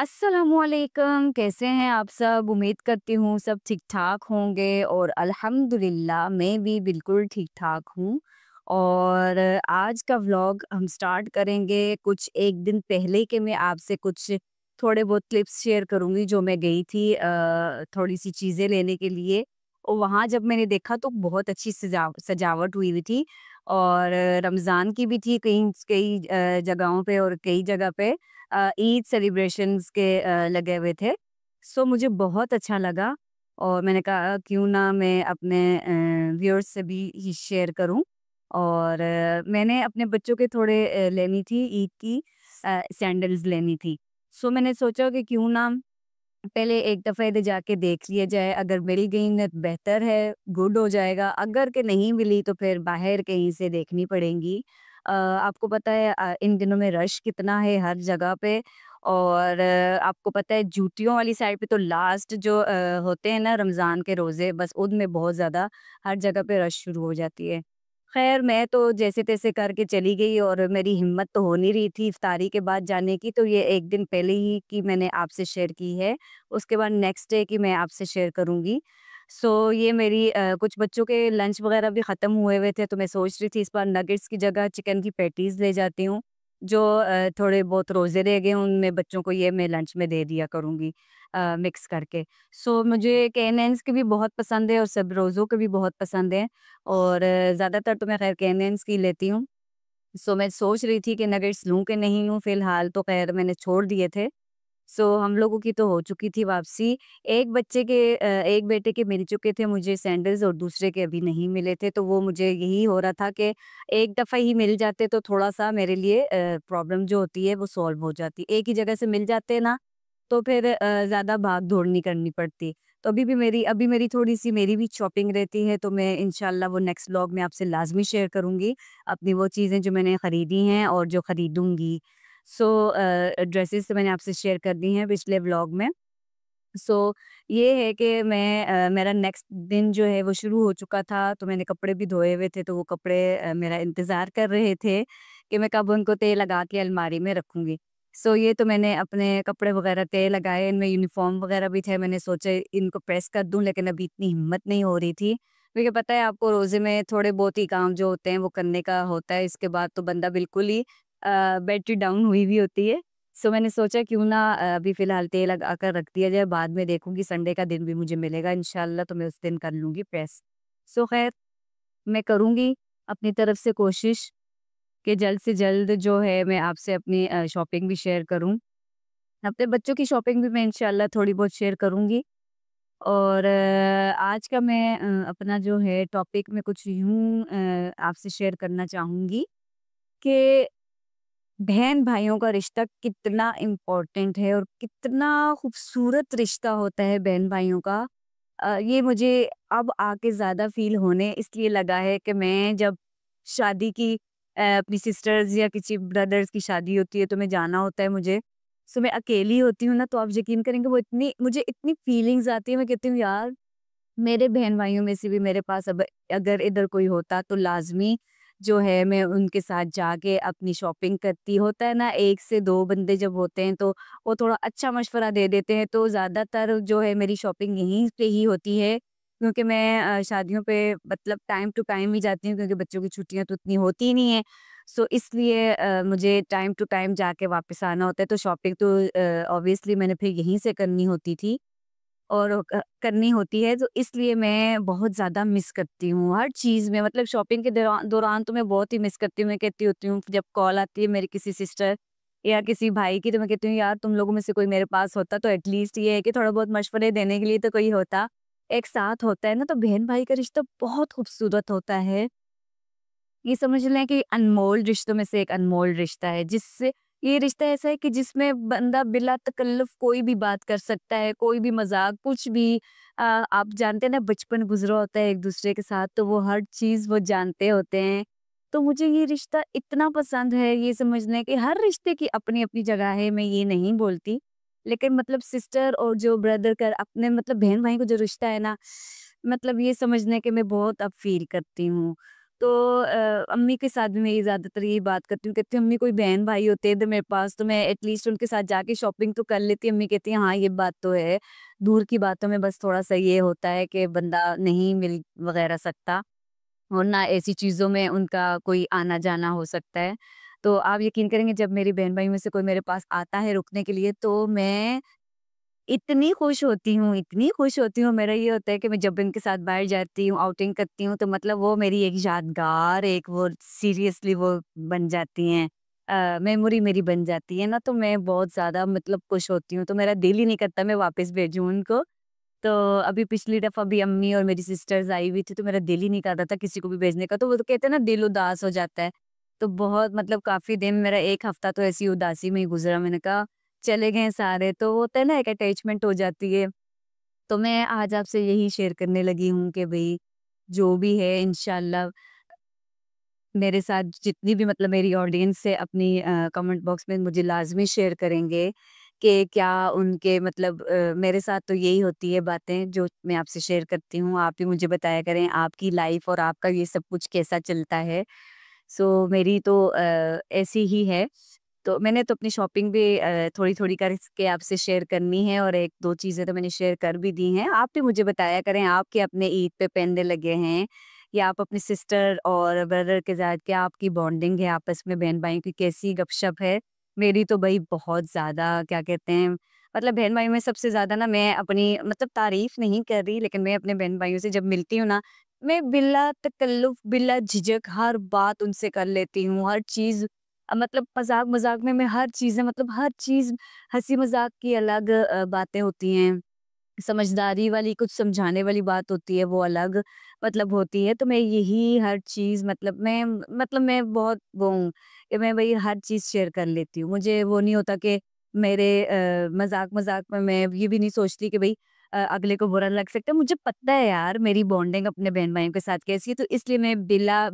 अस्सलामुअलैकुम, कैसे हैं आप सब? उम्मीद करती हूँ सब ठीक-ठाक होंगे और अल्हम्दुलिल्लाह मैं भी बिल्कुल ठीक-ठाक हूँ। और आज का व्लॉग हम स्टार्ट करेंगे कुछ 1 दिन पहले के मैं आपसे कुछ थोड़े बहुत क्लिप्स शेयर करूँगी जो मैं गई थी थोड़ी-सी चीज़ें लेने के लिए। और वहाँ जब मैंने देखा तो बहुत अच्छी सजावट हुई हुई थी और रमज़ान की भी थी कहीं कई जगहों पे और कई जगह पे ईद सेलिब्रेशंस के लगे हुए थे। सो मुझे बहुत अच्छा लगा और मैंने कहा क्यों ना मैं अपने व्यूअर्स से भी ये शेयर करूँ। और मैंने अपने बच्चों के थोड़े लेनी थी ईद की सैंडल्स लेनी थी। सो मैंने सोचा कि क्यों ना पहले एक दफ़ा इधर जाके देख लिया जाए, अगर मिल गई न बेहतर है, गुड हो जाएगा, अगर के नहीं मिली तो फिर बाहर कहीं से देखनी पड़ेंगी। आपको पता है इन दिनों में रश कितना है हर जगह पे। और आपको पता है जूतियों वाली साइड पे तो लास्ट जो होते हैं ना रमज़ान के रोज़े, बस उनमें बहुत ज़्यादा हर जगह पे रश शुरू हो जाती है। ख़ैर मैं तो जैसे-तैसे करके चली गई और मेरी हिम्मत तो हो नहीं रही थी इफ्तारी के बाद जाने की, तो ये 1 दिन पहले ही की मैंने आपसे शेयर की है। उसके बाद नेक्स्ट डे की मैं आपसे शेयर करूँगी। सो ये मेरी कुछ बच्चों के लंच वग़ैरह भी ख़त्म हुए हुए थे, तो मैं सोच रही थी इस बार नगेट्स की जगह चिकन की पैटीज़ ले जाती हूँ। जो थोड़े बहुत रोज़े रह गए हैं, उनमें बच्चों को ये मैं लंच में दे दिया करूँगी मिक्स करके। सो मुझे केएनएन्स की भी बहुत पसंद है और सब रोज़ों के भी बहुत पसंद है और ज़्यादातर तो मैं ख़ैर केएनएन्स की लेती हूँ। सो मैं सोच रही थी कि नगेट्स लूँ कि नहीं लूँ, फ़िलहाल तो ख़ैर मैंने छोड़ दिए थे। सो हम लोगों की तो हो चुकी थी वापसी। एक बेटे के मिल चुके थे मुझे सैंडल्स और दूसरे के अभी नहीं मिले थे, तो वो मुझे यही हो रहा था कि एक दफ़ा ही मिल जाते तो थोड़ा-सा मेरे लिए प्रॉब्लम जो होती है वो सॉल्व हो जाती। एक ही जगह से मिल जाते ना, तो फिर ज़्यादा भाग-दौड़ नहीं करनी पड़ती। तो अभी मेरी थोड़ी-सी मेरी भी शॉपिंग रहती है, तो मैं इंशाल्लाह वो नेक्स्ट व्लॉग में आपसे लाज़मी शेयर करूँगी, अपनी वो चीज़ें जो मैंने खरीदी हैं और जो खरीदूँगी। सो ड्रेसेस तो मैंने आपसे शेयर कर दी हैं पिछले व्लॉग में। सो ये है कि मेरा नेक्स्ट दिन जो है वो शुरू हो चुका था, तो मैंने कपड़े भी धोए हुए थे, तो वो कपड़े मेरा इंतज़ार कर रहे थे कि मैं कब उनको तह लगा के अलमारी में रखूँगी। सो ये तो मैंने अपने कपड़े वग़ैरह तह लगाए, इनमें यूनिफ़ॉर्म वग़ैरह भी थे, मैंने सोचा इनको प्रेस कर दूँ, लेकिन अभी इतनी हिम्मत नहीं हो रही थी। क्योंकि पता है आपको रोज़े में थोड़े बहुत ही काम जो होते हैं वो करने का होता है, इसके बाद तो बंदा बिल्कुल ही बैटरी डाउन हुई हुई होती है। सो मैंने सोचा क्यों ना अभी फ़िलहाल तेल लगा कर रख दिया जाए, बाद में देखूँगी संडे का दिन भी मुझे मिलेगा इंशाल्लाह, तो मैं उस दिन कर लूँगी प्रेस। सो ख़ैर मैं करूँगी अपनी तरफ से कोशिश कि जल्द से जल्द जो है मैं आपसे अपनी शॉपिंग भी शेयर करूँ। अपने बच्चों की शॉपिंग भी मैं इंशाल्लाह थोड़ी बहुत शेयर करूँगी। और आज का मैं अपना जो है टॉपिक मैं कुछ यूँ आपसे शेयर करना चाहूँगी कि बहन-भाइयों का रिश्ता कितना इम्पोर्टेंट है और कितना खूबसूरत रिश्ता होता है बहन-भाइयों का। ये मुझे अब आके ज़्यादा फ़ील होने इसलिए लगा है कि मैं जब शादी की अपनी सिस्टर्स या किसी ब्रदर्स की शादी होती है तो मैं जाना होता है मुझे। सो मैं अकेली होती हूँ ना, तो आप यकीन करेंगे वो इतनी मुझे इतनी फीलिंग्स आती है, मैं कहती हूँ यार मेरे बहन-भाइयों में से भी मेरे पास अब अगर इधर कोई होता तो लाज़मी जो है मैं उनके साथ जाके अपनी शॉपिंग करती। होता है ना 1 से 2 बंदे जब होते हैं तो वो थोड़ा अच्छा मशवरा दे देते हैं, तो ज़्यादातर जो है मेरी शॉपिंग यहीं पे ही होती है। क्योंकि मैं शादियों पे मतलब टाइम टू टाइम ही जाती हूँ, क्योंकि बच्चों की छुट्टियाँ तो उतनी होती ही नहीं है। सो इसलिए मुझे टाइम टू टाइम जाके वापस आना होता है, तो शॉपिंग तो ऑब्वियसली मैंने फिर यहीं से करनी होती थी। और करनी होती है, तो इसलिए मैं बहुत ज़्यादा मिस करती हूँ हर चीज़ में, मतलब शॉपिंग के दौरान तो मैं बहुत ही मिस करती हूँ। मैं कहती होती हूँ जब कॉल आती है मेरी किसी सिस्टर या किसी भाई की, तो मैं कहती हूँ यार तुम लोगों में से कोई मेरे पास होता तो एटलीस्ट ये है कि थोड़ा बहुत मशवरे देने के लिए तो कोई होता। एक साथ होता है ना, तो बहन-भाई का रिश्ता बहुत खूबसूरत होता है। ये समझ लें कि अनमोल रिश्तों में से एक अनमोल रिश्ता है, जिससे ये रिश्ता ऐसा है कि जिसमें बंदा बिला तकल्लुफ़ कोई भी बात कर सकता है, कोई भी मज़ाक, कुछ भी। आप जानते हैं ना बचपन गुज़रा होता है एक-दूसरे के साथ, तो वो हर चीज़ वो जानते होते हैं। तो मुझे ये रिश्ता इतना पसंद है, ये समझ लें कि हर रिश्ते की अपनी-अपनी जगह है, मैं ये नहीं बोलती। लेकिन मतलब सिस्टर और जो ब्रदर का अपने मतलब बहन-भाई का जो रिश्ता है ना, मतलब ये समझ लें कि मैं बहुत अब फ़ील करती हूँ। तो अम्मी के साथ भी मैं ये ज़्यादातर यही बात करती हूँ, कहती हूँ अम्मी कोई बहन-भाई होते इधर मेरे पास तो मैं एटलीस्ट उनके साथ जाके शॉपिंग तो कर लेती। अम्मी कहती हैं हाँ, ये बात तो है। दूर की बातों में बस थोड़ा-सा ये होता है कि बंदा नहीं मिल वगैरह सकता और ना ऐसी चीज़ों में उनका कोई आना-जाना हो सकता है। तो आप यकीन करेंगे जब मेरी बहन-भाई में से कोई मेरे पास आता है रुकने के लिए तो मैं इतनी खुश होती हूँ, मेरा ये होता है कि मैं जब इनके साथ बाहर जाती हूँ, आउटिंग करती हूँ, तो मतलब वो मेरी एक यादगार एक वो सीरियसली वो बन जाती हैं मेमोरी मेरी बन जाती है ना, तो मैं बहुत ज़्यादा मतलब खुश होती हूँ, तो मेरा दिल ही नहीं करता मैं वापस भेजूँ उनको। तो अभी पिछली दफ़ा भी अम्मी और मेरी सिस्टर्स आई हुई थी, तो मेरा दिल ही नहीं कर रहा था किसी को भी भेजने का, तो वो तो कहते हैं ना दिल उदास हो जाता है। तो बहुत मतलब काफ़ी दिन मेरा 1 हफ्ता तो ऐसी उदासी में ही गुज़रा। मैंने कहा चले गए सारे, तो वो होता है ना एक अटैचमेंट हो जाती है। तो मैं आज आपसे यही शेयर करने लगी हूँ कि भई जो भी है इंशाल्लाह मेरे साथ जितनी भी मतलब मेरी ऑडियंस है अपनी कमेंट बॉक्स में मुझे लाज़मी शेयर करेंगे कि क्या उनके मतलब मेरे साथ तो यही होती है बातें जो मैं आपसे शेयर करती हूँ। आप भी मुझे बताया करें आपकी लाइफ़ और आपका ये सब कुछ कैसा चलता है। सो मेरी तो ऐसी ही है। तो मैंने तो अपनी शॉपिंग भी थोड़ी-थोड़ी करके आपसे शेयर करनी है और 1-2 चीज़ें तो मैंने शेयर कर भी दी हैं। आप भी मुझे बताया करें आप क्या अपने ईद पे पहनने लगे हैं या आप अपनी सिस्टर और ब्रदर के साथ क्या आपकी बॉन्डिंग है आपस में बहन-भाइयों की कैसी गपशप है? मेरी तो भई बहुत ज़्यादा क्या कहते हैं मतलब बहन-भाइयों में सबसे ज़्यादा ना मैं अपनी मतलब तारीफ़ नहीं कर रही लेकिन मैं अपने बहन-भाइयों से जब मिलती हूँ ना, मैं बिला तकल्लुफ़, बिला झिझक हर बात उनसे कर लेती हूँ, हर चीज़ मतलब मज़ाक-मज़ाक में मैं हर चीज़ें मतलब हर चीज़ हँसी-मज़ाक की अलग बातें होती हैं। समझदारी वाली कुछ समझाने वाली बात होती है, वो अलग मतलब होती है। तो मैं यही हर चीज़ मतलब मैं बहुत वो हूँ कि मैं भई हर चीज़ शेयर कर लेती हूँ। मुझे वो नहीं होता कि मेरे मज़ाक-मज़ाक में मैं ये भी नहीं सोचती कि भई अगले को बुरा लग सकता है। मुझे पता है यार मेरी बॉन्डिंग अपने बहन-भाइयों के साथ कैसी है, तो इसलिए मैं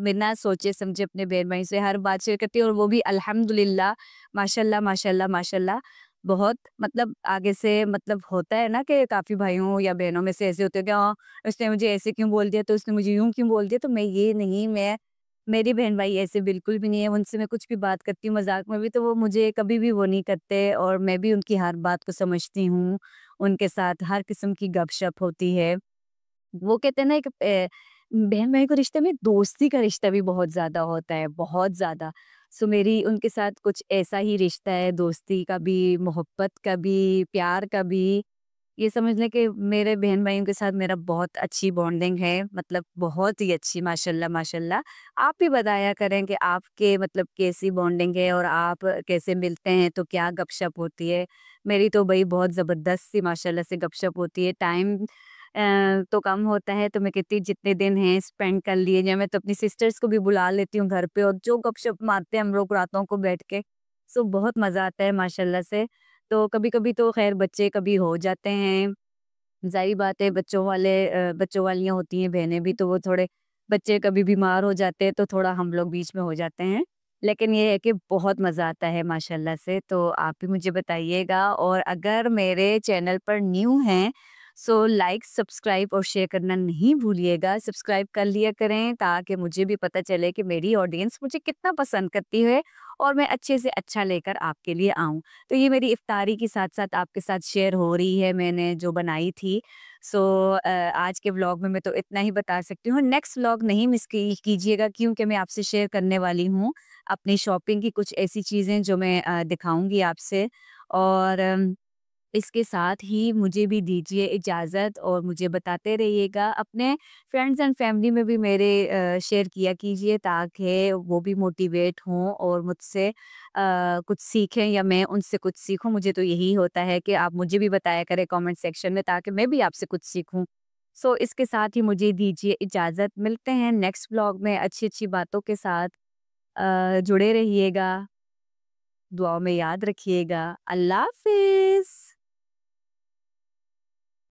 बिना सोचे-समझे अपने बहन-भाई से हर बात शेयर करती हूँ और वो भी अल्हम्दुलिल्लाह, माशाल्लाह, माशाल्लाह, माशाल्लाह बहुत मतलब आगे से मतलब होता है ना कि काफ़ी भाइयों या बहनों में से ऐसे होते हैं कि हाँ, उसने मुझे ऐसे क्यों बोल दिया, तो उसने मुझे यूँ क्यों बोल दिया, तो मैं ये नहीं मैं मेरी बहन-भाई ऐसे बिल्कुल भी नहीं है, उनसे मैं कुछ भी बात करती हूँ मज़ाक में भी तो वो मुझे कभी भी वो नहीं करते और मैं भी उनकी हर बात को समझती हूँ, उनके साथ हर किस्म की गपशप होती है। वो कहते हैं ना एक बहन-भाई के रिश्ते में दोस्ती का रिश्ता भी बहुत ज़्यादा होता है, बहुत ज़्यादा। सो मेरी उनके साथ कुछ ऐसा ही रिश्ता है, दोस्ती का भी, मोहब्बत का भी, प्यार का भी। ये समझ लें कि मेरे बहन-भाइयों के साथ मेरा बहुत अच्छी बॉन्डिंग है, मतलब बहुत ही अच्छी माशाल्लाह, माशाल्लाह। आप भी बताया करें कि आपके मतलब कैसी बॉन्डिंग है और आप कैसे मिलते हैं, तो क्या गपशप होती है? मेरी तो भई बहुत ज़बरदस्त सी माशाल्लाह से गपशप होती है। टाइम तो कम होता है, तो मैं कहती हूँ जितने दिन हैं स्पेंड कर लिए जाएँ। मैं तो अपनी सिस्टर्स को भी बुला लेती हूँ घर पे और जो गपशप मारते हैं हम लोग रातों को बैठ के, सो बहुत मज़ा आता है माशाल्लाह से। तो कभी-कभी तो ख़ैर बच्चे कभी हो जाते हैं, ज़ाहिर बात है बच्चों वालियाँ होती हैं बहनें भी तो वो थोड़े बच्चे कभी बीमार हो जाते हैं तो थोड़ा हम लोग बीच में हो जाते हैं। लेकिन ये है कि बहुत मज़ा आता है माशाल्लाह से, तो आप भी मुझे बताइएगा और अगर मेरे चैनल पर न्यू हैं, सो लाइक, सब्सक्राइब और शेयर करना नहीं भूलिएगा। सब्सक्राइब कर लिया करें ताकि मुझे भी पता चले कि मेरी ऑडियंस मुझे कितना पसंद करती है और मैं अच्छे से अच्छा लेकर आपके लिए आऊँ। तो ये मेरी इफ्तारी के साथ-साथ आपके साथ शेयर हो रही है, मैंने जो बनाई थी। सो आज के व्लॉग में मैं तो इतना ही बता सकती हूँ। नेक्स्ट व्लॉग नहीं मिस कीजिएगा क्योंकि मैं आपसे शेयर करने वाली हूँ अपनी शॉपिंग की कुछ ऐसी चीज़ें जो मैं दिखाऊँगी आपसे और इसके साथ ही मुझे भी दीजिए इजाज़त और मुझे बताते रहिएगा अपने फ्रेंड्स एंड फैमिली में भी मेरे शेयर किया कीजिए ताकि वो भी मोटिवेट हों और मुझसे कुछ सीखें या मैं उनसे कुछ सीखूं। मुझे तो यही होता है कि आप मुझे भी बताया करें कमेंट सेक्शन में ताकि मैं भी आपसे कुछ सीखूं। सो इसके साथ ही मुझे दीजिए इजाज़त, मिलते हैं नेक्स्ट ब्लॉग में अच्छी अच्छी बातों के साथ। जुड़े रहिएगा, दुआओं में याद रखिएगा। अल्लाह हाफिज़।